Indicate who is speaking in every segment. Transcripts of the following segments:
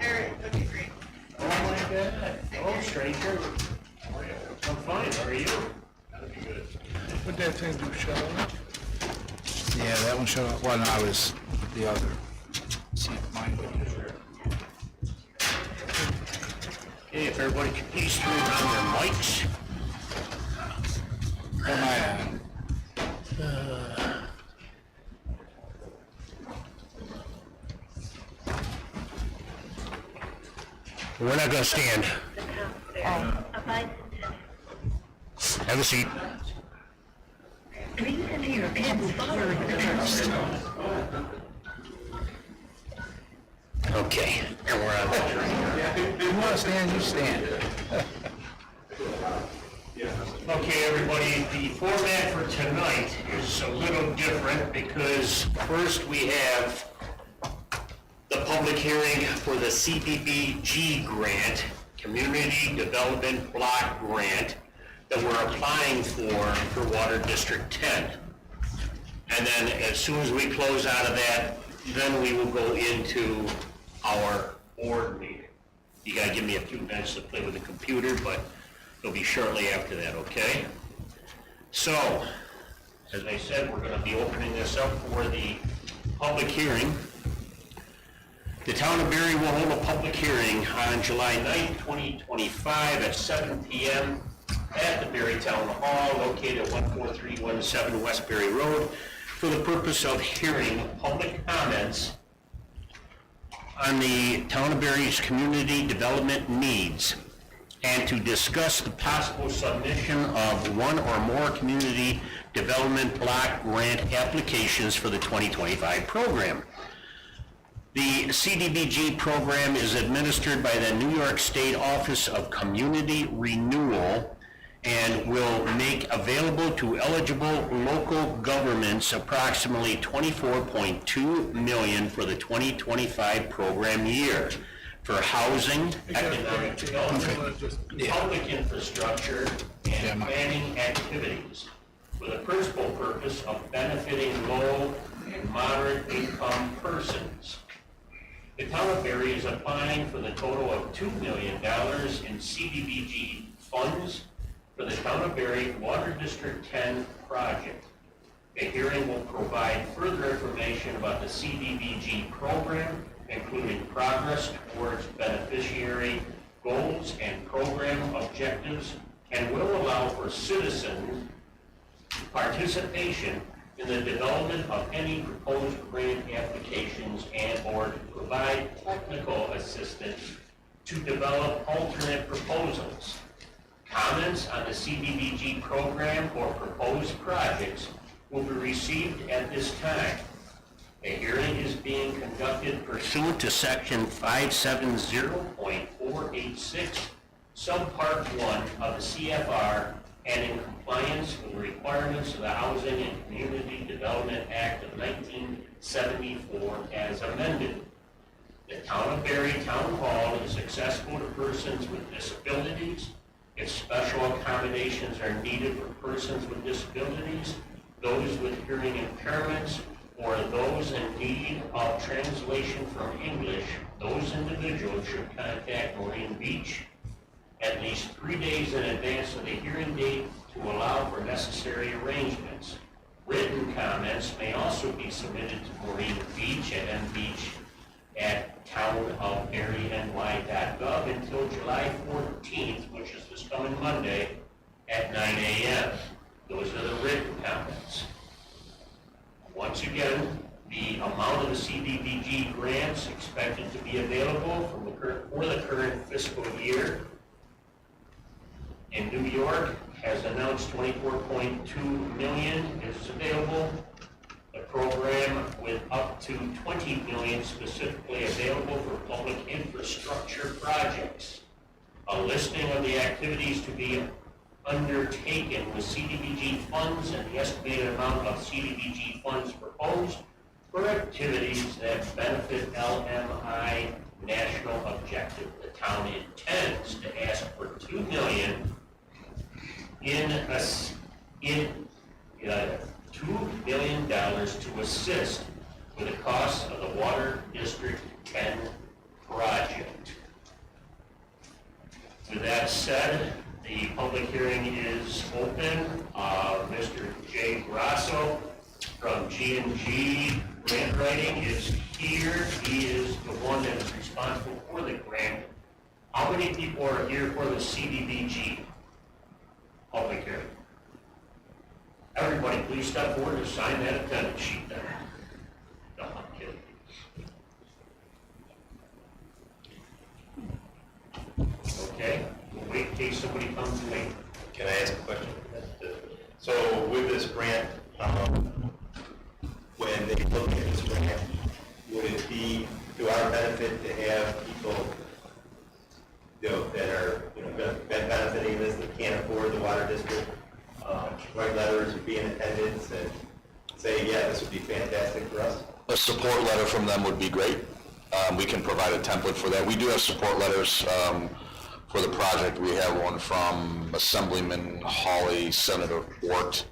Speaker 1: Eric, okay, great.
Speaker 2: Oh my God. Oh, stranger. I'm fine. How are you? That'd be good.
Speaker 3: What that thing do, shut off?
Speaker 4: Yeah, that one shut off. Well, no, I was the other. See if mine would.
Speaker 2: Okay, if everybody could please turn on their mics.
Speaker 4: Am I on?
Speaker 2: We're not going to stand. Have a seat.
Speaker 5: Please enter your PIN following the first.
Speaker 2: Okay, and we're on.
Speaker 4: You want to stand, you stand.
Speaker 2: Okay, everybody, the format for tonight is a little different because first we have the public hearing for the CDBG grant, Community Development Block Grant, that we're applying for Water District 10. And then as soon as we close out of that, then we will go into our board meeting. You gotta give me a few minutes to play with the computer, but it'll be shortly after that, okay? So, as I said, we're gonna be opening this up for the public hearing. The town of Berry will hold a public hearing on July 9th, 2025 at 7 p.m. at the Berry Town Hall located at 14317 West Berry Road for the purpose of hearing public comments on the town of Berry's community development needs and to discuss the possible submission of one or more community development block grant applications for the 2025 program. The CDBG program is administered by the New York State Office of Community Renewal and will make available to eligible local governments approximately $24.2 million for the 2025 program year for housing, economic development, public infrastructure, and planning activities for the principal purpose of benefiting low and moderate income persons. The town of Berry is applying for the total of $2 million in CDBG funds for the town of Berry Water District 10 project. A hearing will provide further information about the CDBG program, including progress towards beneficiary goals and program objectives, and will allow for citizen participation in the development of any proposed grant applications and/or to provide technical assistance to develop alternate proposals. Comments on the CDBG program or proposed projects will be received at this time. A hearing is being conducted pursuant to Section 570.486, Subpart 1 of the CFR, and in compliance with the requirements of the Housing and Community Development Act of 1974 as amended. The Town of Berry Town Hall is accessible to persons with disabilities. If special accommodations are needed for persons with disabilities, those with hearing impairments, or those in need of translation from English, those individuals should contact Marine Beach at least 3 days in advance of the hearing date to allow for necessary arrangements. Written comments may also be submitted to Marine Beach at mbeach@townofberryny.gov until July 14th, which is this coming Monday, at 9 a.m. Those are the written comments. Once again, the amount of the CDBG grants expected to be available for the current fiscal year in New York has announced $24.2 million is available. The program with up to $20 million specifically available for public infrastructure projects. A listing of the activities to be undertaken with CDBG funds and the estimated amount of CDBG funds proposed for activities that benefit LMI national objective. The town intends to ask for $2 million $2 million to assist with the cost of the Water District 10 as said, the public hearing is open. Mr. Jay Grasso from G&G Grant Writing is here. He is the one that is responsible for the grant. How many people are here for the CDBG public hearing? Everybody, please step forward and sign that attendance sheet there. No, I'm kidding. Okay, we'll wait in case somebody comes late.
Speaker 1: Can I ask a question? So with this grant, when they look at this grant, would it be to our benefit to have people, that are, benefiting this, that can't afford the water district, write letters or be in attendance and say, yeah, this would be fantastic for us?
Speaker 6: A support letter from them would be great. We can provide a template for that. We do have support letters for the project. We have one from Assemblyman Hawley, Senator Ort.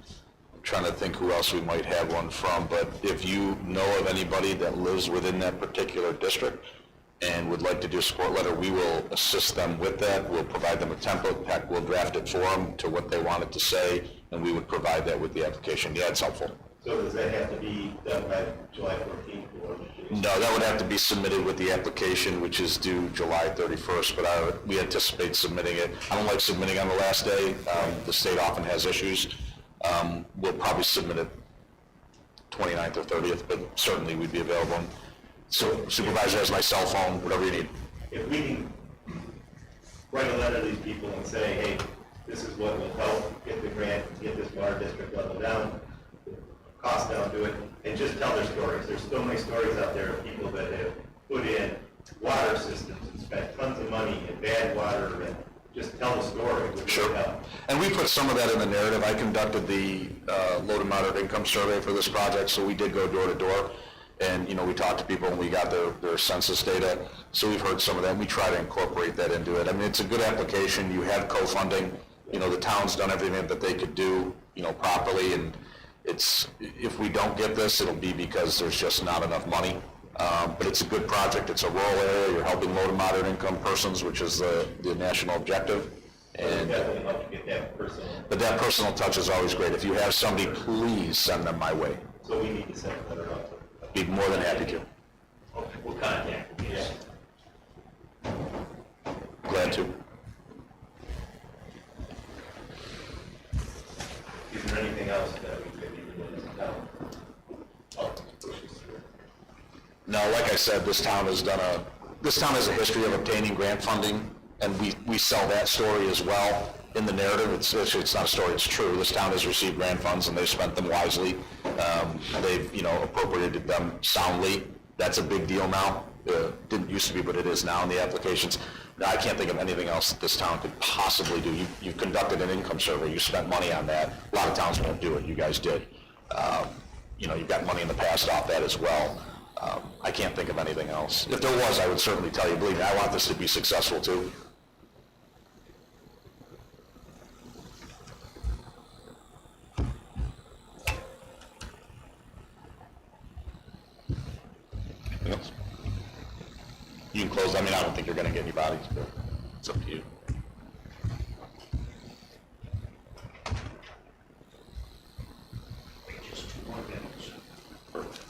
Speaker 6: I'm trying to think who else we might have one from, but if you know of anybody that lives within that particular district and would like to do a support letter, we will assist them with that. We'll provide them a template. Heck, we'll draft it for them to what they want it to say, and we would provide that with the application. Yeah, it's helpful.
Speaker 1: So does that have to be done by July 14th? Or
Speaker 6: No, that would have to be submitted with the application, which is due July 31st, but we anticipate submitting it. I don't like submitting on the last day. The state often has issues. We'll probably submit it 29th or 30th, but certainly we'd be available. So supervisor has my cell phone, whatever you need.
Speaker 1: If we can write a letter to these people and say, hey, this is what will help get the grant, get this water district level down, cost down to it, and just tell their stories. There's so many stories out there of people that have put in water systems and spent tons of money in bad water, and just tell the story.
Speaker 6: Sure. And we put some of that in the narrative. I conducted the low to moderate income survey for this project, so we did go door to door. And, we talked to people and we got their census data. So we've heard some of that, and we try to incorporate that into it. I mean, it's a good application. You have co-funding. The town's done everything that they could do, properly. And if we don't get this, it'll be because there's just not enough money. But it's a good project. It's a rural area. You're helping low to moderate income persons, which is the national objective. And
Speaker 1: definitely help to get that personal.
Speaker 6: But that personal touch is always great. If you have somebody, please send them my way.
Speaker 1: So we need to send a letter out to them.
Speaker 6: Be more than happy to.
Speaker 2: Okay, we'll contact you. Yes.
Speaker 6: Glad to.
Speaker 1: Is there anything else that we could do in town? Oh, push this through.
Speaker 6: No, like I said, this town has a history of obtaining grant funding, and we sell that story as well in the narrative. It's not a story, it's true. This town has received grant funds and they've spent them wisely. They've, appropriated them soundly. That's a big deal now. Didn't used to be, but it is now in the applications. Now, I can't think of anything else that this town could possibly do. You've conducted an income survey. You spent money on that. A lot of towns won't do it. You guys did. You've got money in the past off that as well. I can't think of anything else. If there was, I would certainly tell you. Believe me, I want this to be successful too. Anything else? You can close. I mean, I don't think you're going to get any bodies, but it's up to you.
Speaker 2: Wait just 2 more minutes.
Speaker 6: Perfect.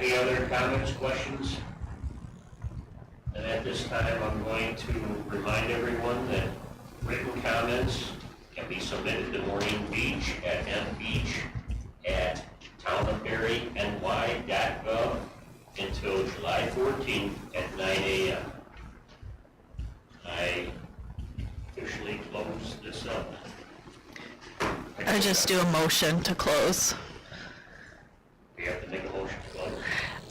Speaker 2: Any other comments, questions? And at this time, I'm going to remind everyone that written comments can be submitted to Maureen Beach at mbeach@townofberryny.gov until July 14th at 9 a.m. I officially close this up.
Speaker 5: I just do a motion to close.
Speaker 2: We have to make a motion to close.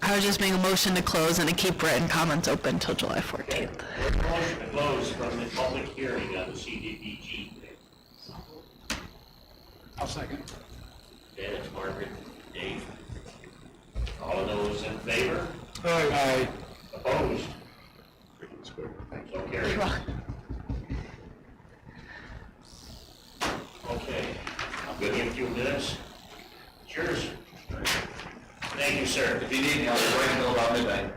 Speaker 5: I would just make a motion to close and to keep written comments open till July 14th.
Speaker 2: There's a motion to close from the public hearing on the CDBG.
Speaker 4: I'll second.
Speaker 2: Okay, that's Margaret, Dave. All those in favor?
Speaker 4: Aye.
Speaker 2: Opposed? So carried. Okay, I'm gonna give you a few minutes. It's yours. Thank you, sir.
Speaker 6: If you need me, I'll be right until about midnight.